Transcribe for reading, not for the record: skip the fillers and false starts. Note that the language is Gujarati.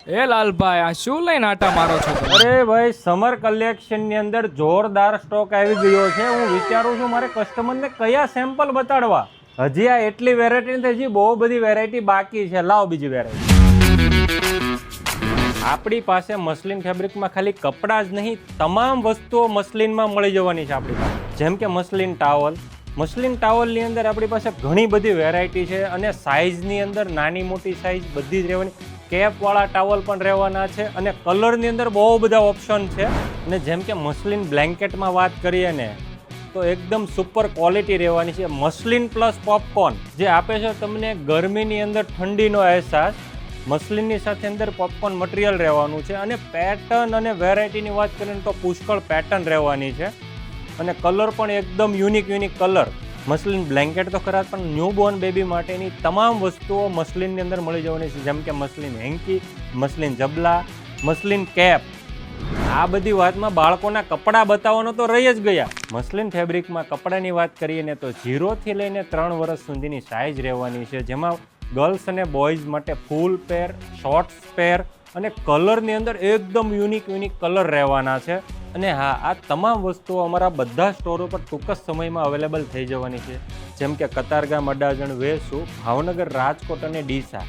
એ લાલભાઈ, આ શું લઈને આટા મારો છો તમે? અરે ભાઈ, સમર કલેક્શન ની અંદર જોરદાર સ્ટોક આવી ગયો છે. હું વિચારું છું મારે કસ્ટમરને કયા સેમ્પલ બતાડવા. હજી આ એટલી વેરાયટી નથી, હજી બહુ બધી વેરાયટી બાકી છે. લાવ બીજી વેરાયટી. આપણી પાસે મસલિન ફેબ્રિકમાં ખાલી કપડાં જ નહીં, તમામ વસ્તુઓ મસલિનમાં મળી જવાની છે આપણી પાસે. જેમ કે મસલિન ટાવલ. મસલિન ટાવલની અંદર આપણી પાસે ઘણી બધી વેરાયટી છે અને સાઇઝની અંદર નાની મોટી સાઇઝ બધી જ રહેવાની. કેપવાળા ટાવલ પણ રહેવાના છે અને કલરની અંદર બહુ બધા ઓપ્શન છે. અને જેમ કે મસલિન બ્લેન્કેટમાં વાત કરીએ ને તો એકદમ સુપર ક્વોલિટી રહેવાની છે. મસલિન પ્લસ પોપકોર્ન જે આપે છે તમને ગરમીની અંદર ઠંડીનો અહેસાસ. મસલિનની સાથે અંદર પોપકોર્ન મટીરિયલ રહેવાનું છે અને પેટર્ન અને વેરાયટીની વાત કરીએ તો પુષ્કળ પેટર્ન રહેવાની છે અને કલર પણ એકદમ યુનિક કલર. મસલિન બ્લેન્કેટ તો ખરા, પણ ન્યૂબોર્ન બેબી માટેની તમામ વસ્તુઓ મસલિનની અંદર મળી જવાની છે. જેમ કે muslin hanky, muslin જબલા, muslin cap. આ બધી વાતમાં બાળકોના કપડાં બતાવવાનો તો રહી જ ગયા. મસલિન ફેબ્રિકમાં કપડાની વાત કરીએ ને તો 0 થી લઈને 3 વર્ષ સુધીની સાઇઝ રહેવાની છે, જેમાં ગર્લ્સ અને બોયઝ માટે ફૂલ પેર, શોર્ટ્સ પેર અને કલરની અંદર એકદમ યુનિક કલર રહેવાના છે. અને હા, આ તમામ વસ્તુઓ અમારા બધા સ્ટોર ઉપર ટૂંક જ સમયમાં અવેલેબલ થઈ જવાની છે. જેમ કે કતારગામ, અડાજણ, વેસુ, ભાવનગર, રાજકોટ અને ડીસા.